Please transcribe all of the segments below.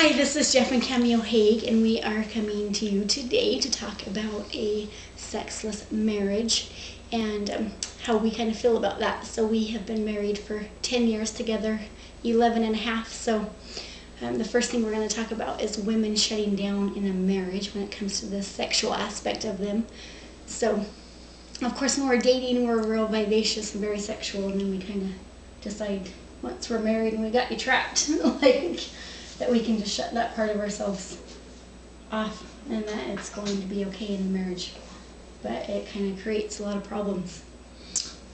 Hi, this is Jeff and Camille Haig, and we are coming to you today to talk about a sexless marriage and how we kind of feel about that. So we have been married for 10 years together, 11 and a half. So the first thing we're going to talk about is women shutting down in a marriage when it comes to the sexual aspect of them. So, of course, when we're dating, we're real vivacious and very sexual, and then we kind of decide once we're married and we got you trapped, like, that we can just shut that part of ourselves off and that it's going to be okay in the marriage. But it kind of creates a lot of problems.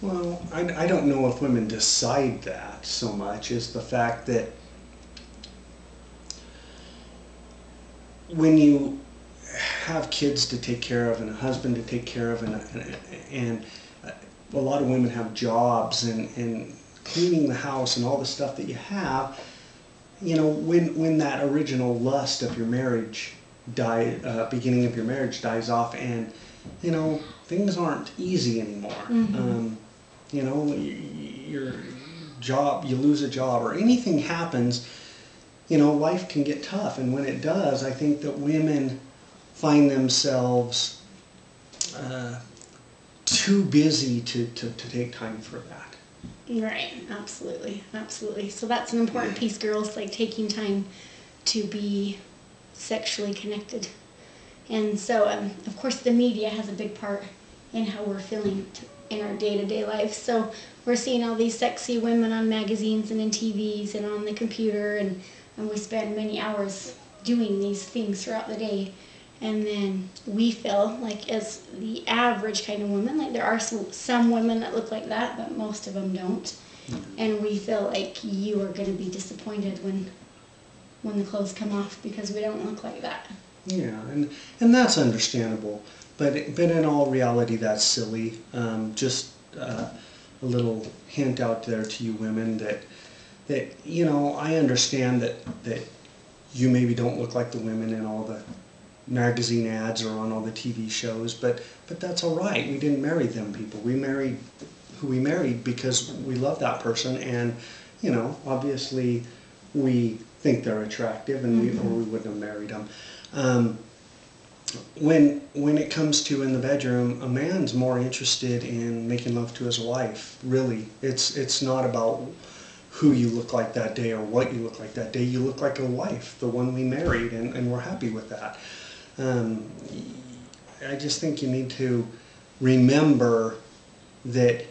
Well, I don't know if women decide that so much as the fact that when you have kids to take care of and a husband to take care of and a lot of women have jobs and cleaning the house and all the stuff that you have, you know, when that original lust of your marriage beginning of your marriage dies off, and you know things aren't easy anymore. You know, your job, you lose a job or anything happens, you know, life can get tough, and when it does, I think that women find themselves too busy to take time for that. Right, absolutely, absolutely. So that's an important piece, girls, like taking time to be sexually connected. And so, of course, the media has a big part in how we're feeling in our day-to-day life. So we're seeing all these sexy women on magazines and in TVs and on the computer, and we spend many hours doing these things throughout the day. And then we feel like, as the average kind of woman, like there are some women that look like that, but most of them don't. And we feel like you are going to be disappointed when the clothes come off because we don't look like that. Yeah, and that's understandable. But in all reality, that's silly. Just a little hint out there to you women that you know, I understand that you maybe don't look like the women in all the magazine ads or on all the TV shows, but that's all right. We didn't marry them people. We married who we married because we love that person, and you know, obviously we think they're attractive, and we wouldn't have married them. When it comes to in the bedroom, a man's more interested in making love to his wife. Really, it's not about who you look like that day or what you look like that day. You look like a wife, the one we married, and we're happy with that. I just think you need to remember that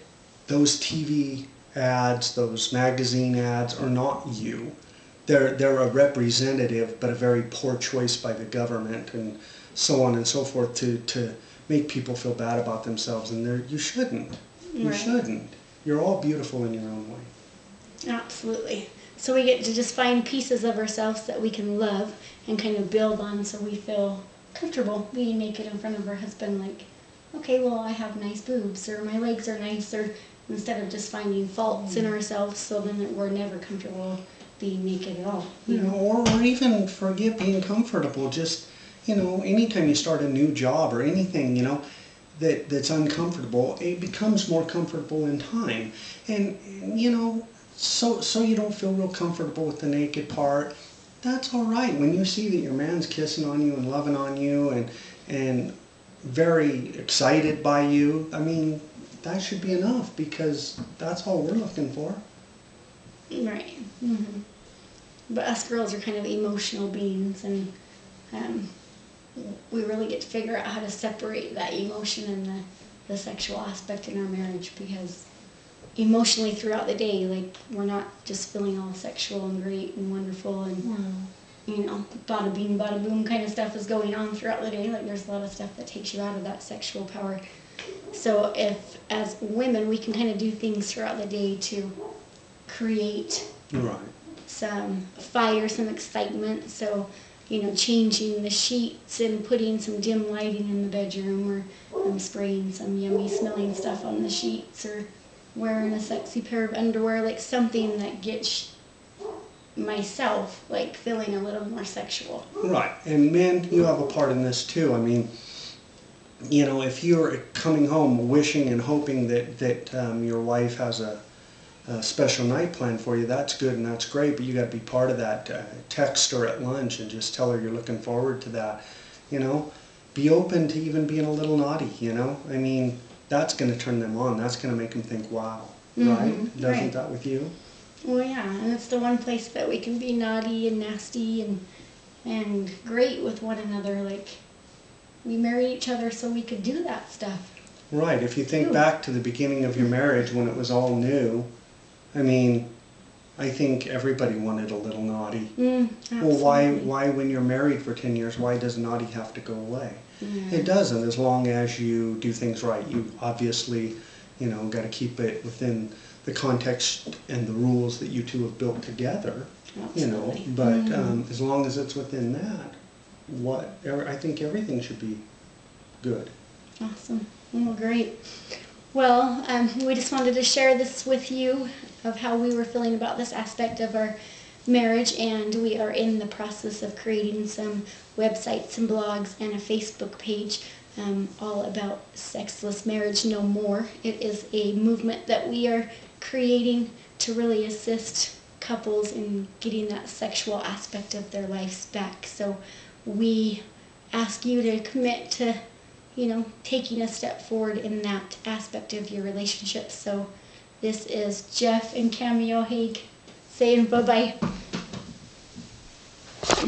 those TV ads, those magazine ads are not you. They're a representative, but a very poor choice by the government and so on and so forth to make people feel bad about themselves, and you shouldn't. You shouldn't. You're all beautiful in your own way. Absolutely. So we get to just find pieces of ourselves that we can love and kind of build on, so we feel comfortable being naked in front of our husband, like, okay, well, I have nice boobs, or my legs are nice, or instead of just finding faults in ourselves, so then we're never comfortable being naked at all. You know, or even forget being comfortable. Just, you know, anytime you start a new job or anything, you know, that's uncomfortable, it becomes more comfortable in time. And you know, so you don't feel real comfortable with the naked part. That's all right. When you see that your man's kissing on you and loving on you and very excited by you, I mean, that should be enough, because that's all we're looking for. Right. But us girls are kind of emotional beings, and we really get to figure out how to separate that emotion and the sexual aspect in our marriage, because emotionally throughout the day, like, we're not just feeling all sexual and great and wonderful and you know, bada bing bada boom kind of stuff is going on throughout the day. Like, there's a lot of stuff that takes you out of that sexual power. So if, as women, we can kind of do things throughout the day to create some fire, some excitement. So, you know, changing the sheets and putting some dim lighting in the bedroom, or spraying some yummy smelling stuff on the sheets, or wearing a sexy pair of underwear, like something that gets myself like feeling a little more sexual. Right. And men, you have a part in this too. I mean, you know, if you're coming home wishing and hoping that your wife has a a special night planned for you, that's good and that's great, but you got to be part of that. Text her at lunch and just tell her you're looking forward to that. You know, be open to even being a little naughty. You know, I mean, that's going to turn them on. That's going to make them think, wow, right? Doesn't that with you? Well, yeah, and it's the one place that we can be naughty and nasty and great with one another. Like, we married each other so we could do that stuff. Right. If you think back to the beginning of your marriage when it was all new, I mean, I think everybody wanted a little naughty. Well, why when you're married for 10 years, why does naughty have to go away? It doesn't, as long as you do things right. You obviously, you know, got to keep it within the context and the rules that you two have built together. You know, but as long as it's within that, I think everything should be good. Awesome. Well, great. Well, we just wanted to share this with you of how we were feeling about this aspect of our marriage, and we are in the process of creating some websites and blogs and a Facebook page all about Sexless Marriage No More. It is a movement that we are creating to really assist couples in getting that sexual aspect of their lives back. So we ask you to commit to, you know, taking a step forward in that aspect of your relationship. So this is Jeff and Cameo Haig saying bye-bye.